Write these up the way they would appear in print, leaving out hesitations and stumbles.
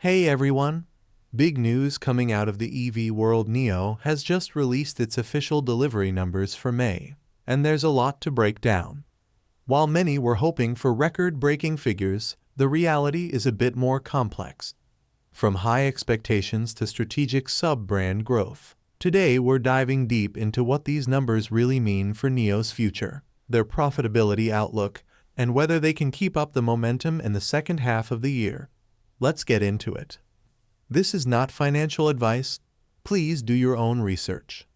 Hey everyone! Big news coming out of the EV world. NIO has just released its official delivery numbers for May, and there's a lot to break down. While many were hoping for record-breaking figures, the reality is a bit more complex. From high expectations to strategic sub-brand growth, today we're diving deep into what these numbers really mean for NIO's future, their profitability outlook, and whether they can keep up the momentum in the second half of the year. Let's get into it. This is not financial advice. Please do your own research.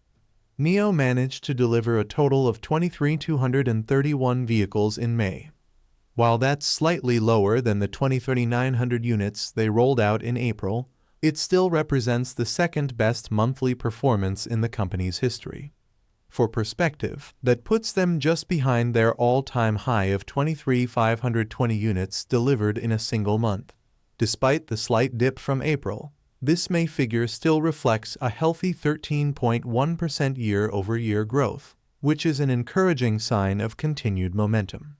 NIO managed to deliver a total of 23,231 vehicles in May. While that's slightly lower than the 23,900 units they rolled out in April, it still represents the second-best monthly performance in the company's history. For perspective, that puts them just behind their all-time high of 23,520 units delivered in a single month. Despite the slight dip from April, this May figure still reflects a healthy 13.1% year-over-year growth, which is an encouraging sign of continued momentum.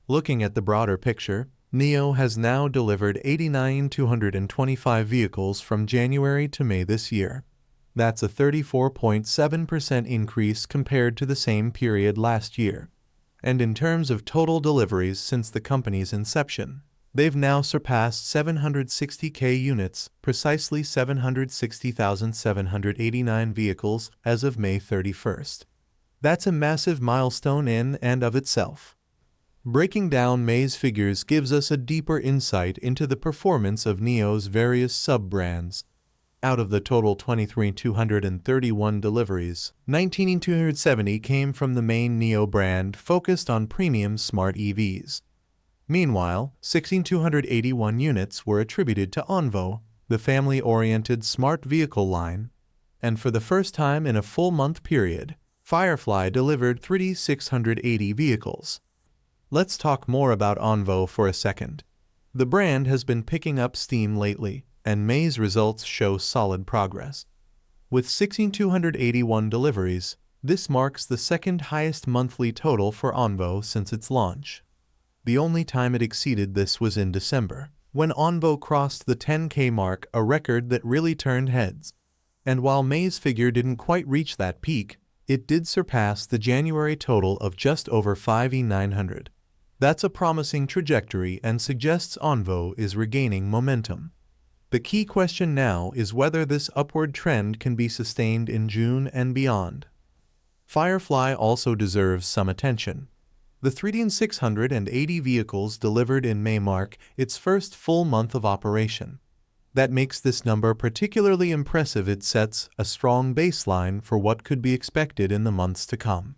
Looking at the broader picture, NIO has now delivered 89,225 vehicles from January to May this year. That's a 34.7% increase compared to the same period last year. And in terms of total deliveries since the company's inception, they've now surpassed 760,000 units, precisely 760,789 vehicles as of May 31st. That's a massive milestone in and of itself. Breaking down May's figures gives us a deeper insight into the performance of NIO's various sub-brands. Out of the total 23,231 deliveries, 19,270 came from the main NIO brand focused on premium smart EVs. Meanwhile, 16,281 units were attributed to ONVO, the family-oriented smart vehicle line, and for the first time in a full month period, Firefly delivered 3,680 vehicles. Let's talk more about ONVO for a second. The brand has been picking up steam lately, and May's results show solid progress. With 16,281 deliveries, this marks the second highest monthly total for ONVO since its launch. The only time it exceeded this was in December, when ONVO crossed the 10K mark, a record that really turned heads. And while May's figure didn't quite reach that peak, it did surpass the January total of just over 5,900. That's a promising trajectory and suggests ONVO is regaining momentum. The key question now is whether this upward trend can be sustained in June and beyond. Firefly also deserves some attention. The 3,680 vehicles delivered in May mark its first full month of operation. That makes this number particularly impressive. It sets a strong baseline for what could be expected in the months to come.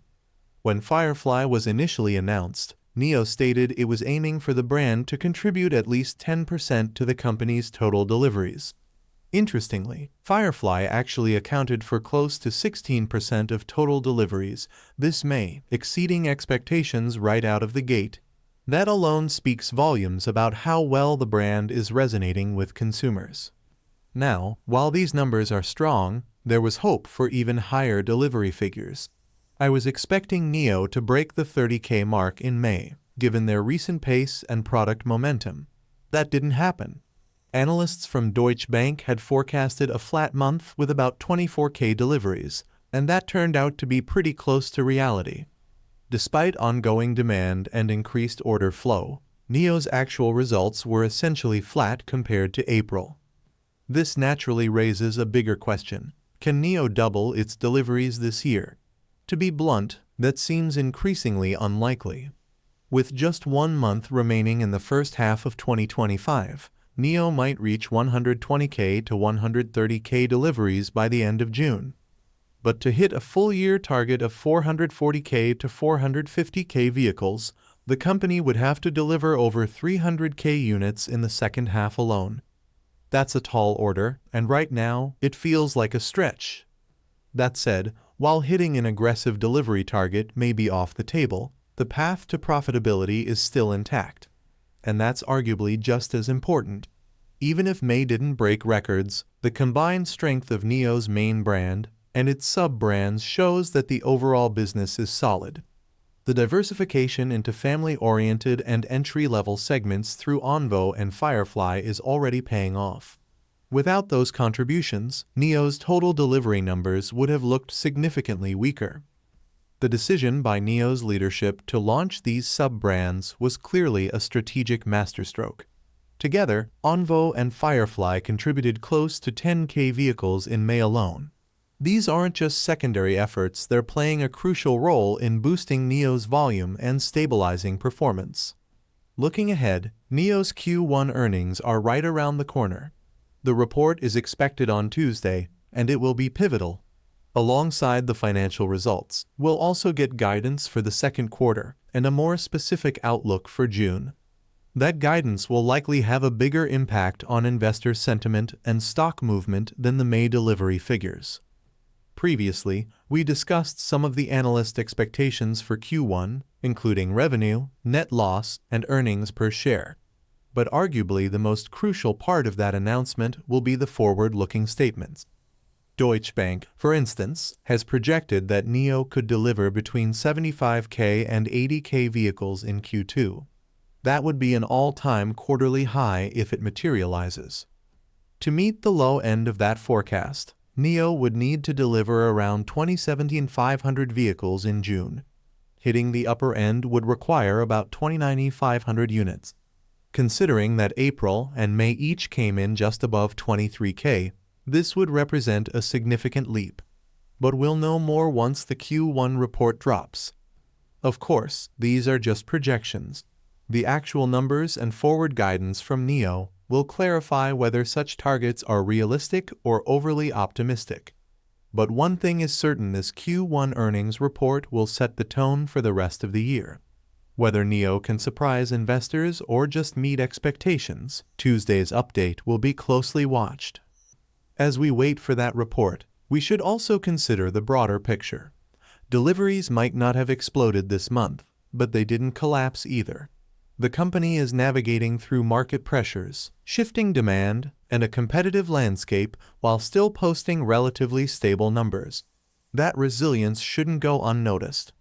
When Firefly was initially announced, NIO stated it was aiming for the brand to contribute at least 10% to the company's total deliveries. Interestingly, Firefly actually accounted for close to 16% of total deliveries this May, exceeding expectations right out of the gate. That alone speaks volumes about how well the brand is resonating with consumers. Now, while these numbers are strong, there was hope for even higher delivery figures. I was expecting NIO to break the 30K mark in May, given their recent pace and product momentum. That didn't happen. Analysts from Deutsche Bank had forecasted a flat month with about 24K deliveries, and that turned out to be pretty close to reality. Despite ongoing demand and increased order flow, NIO's actual results were essentially flat compared to April. This naturally raises a bigger question. Can NIO double its deliveries this year? To be blunt, that seems increasingly unlikely. With just 1 month remaining in the first half of 2025, NIO might reach 120K to 130K deliveries by the end of June. But to hit a full-year target of 440K to 450K vehicles, the company would have to deliver over 300K units in the second half alone. That's a tall order, and right now, it feels like a stretch. That said, while hitting an aggressive delivery target may be off the table, the path to profitability is still intact. And that's arguably just as important. Even if May didn't break records, the combined strength of NIO's main brand and its sub-brands shows that the overall business is solid. The diversification into family-oriented and entry-level segments through ONVO and Firefly is already paying off. Without those contributions, NIO's total delivery numbers would have looked significantly weaker. The decision by NIO's leadership to launch these sub-brands was clearly a strategic masterstroke. Together, ONVO and Firefly contributed close to 10,000 vehicles in May alone. These aren't just secondary efforts, they're playing a crucial role in boosting NIO's volume and stabilizing performance. Looking ahead, NIO's Q1 earnings are right around the corner. The report is expected on Tuesday, and it will be pivotal. Alongside the financial results, we'll also get guidance for the second quarter and a more specific outlook for June. That guidance will likely have a bigger impact on investor sentiment and stock movement than the May delivery figures. Previously, we discussed some of the analyst expectations for Q1, including revenue, net loss, and earnings per share. But arguably the most crucial part of that announcement will be the forward-looking statements. Deutsche Bank, for instance, has projected that NIO could deliver between 75,000 and 80,000 vehicles in Q2. That would be an all-time quarterly high if it materializes. To meet the low end of that forecast, NIO would need to deliver around 27,500 vehicles in June. Hitting the upper end would require about 29,500 units. Considering that April and May each came in just above 23,000, this would represent a significant leap. But we'll know more once the Q1 report drops. Of course, these are just projections. The actual numbers and forward guidance from NIO will clarify whether such targets are realistic or overly optimistic. But one thing is certain, this Q1 earnings report will set the tone for the rest of the year. Whether NIO can surprise investors or just meet expectations, Tuesday's update will be closely watched. As we wait for that report, we should also consider the broader picture. Deliveries might not have exploded this month, but they didn't collapse either. The company is navigating through market pressures, shifting demand, and a competitive landscape while still posting relatively stable numbers. That resilience shouldn't go unnoticed.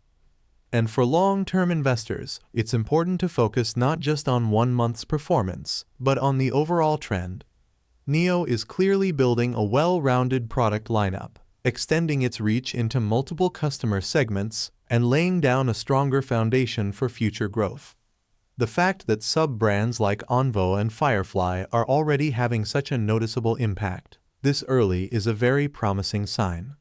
And for long-term investors, it's important to focus not just on one month's performance, but on the overall trend. NIO is clearly building a well-rounded product lineup, extending its reach into multiple customer segments, and laying down a stronger foundation for future growth. The fact that sub-brands like ONVO and Firefly are already having such a noticeable impact this early is a very promising sign.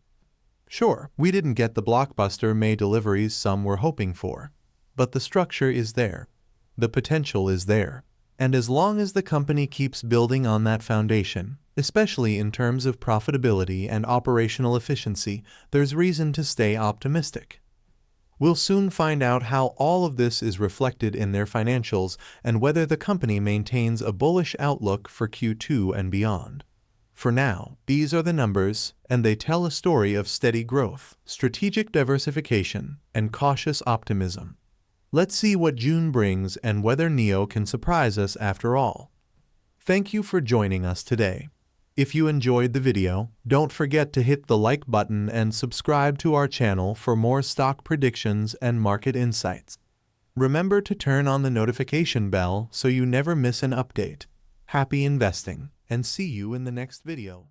Sure, we didn't get the blockbuster May deliveries some were hoping for, but the structure is there. The potential is there. And as long as the company keeps building on that foundation, especially in terms of profitability and operational efficiency, there's reason to stay optimistic. We'll soon find out how all of this is reflected in their financials and whether the company maintains a bullish outlook for Q2 and beyond. For now, these are the numbers, and they tell a story of steady growth, strategic diversification, and cautious optimism. Let's see what June brings and whether NIO can surprise us after all. Thank you for joining us today. If you enjoyed the video, don't forget to hit the like button and subscribe to our channel for more stock predictions and market insights. Remember to turn on the notification bell so you never miss an update. Happy investing, and see you in the next video.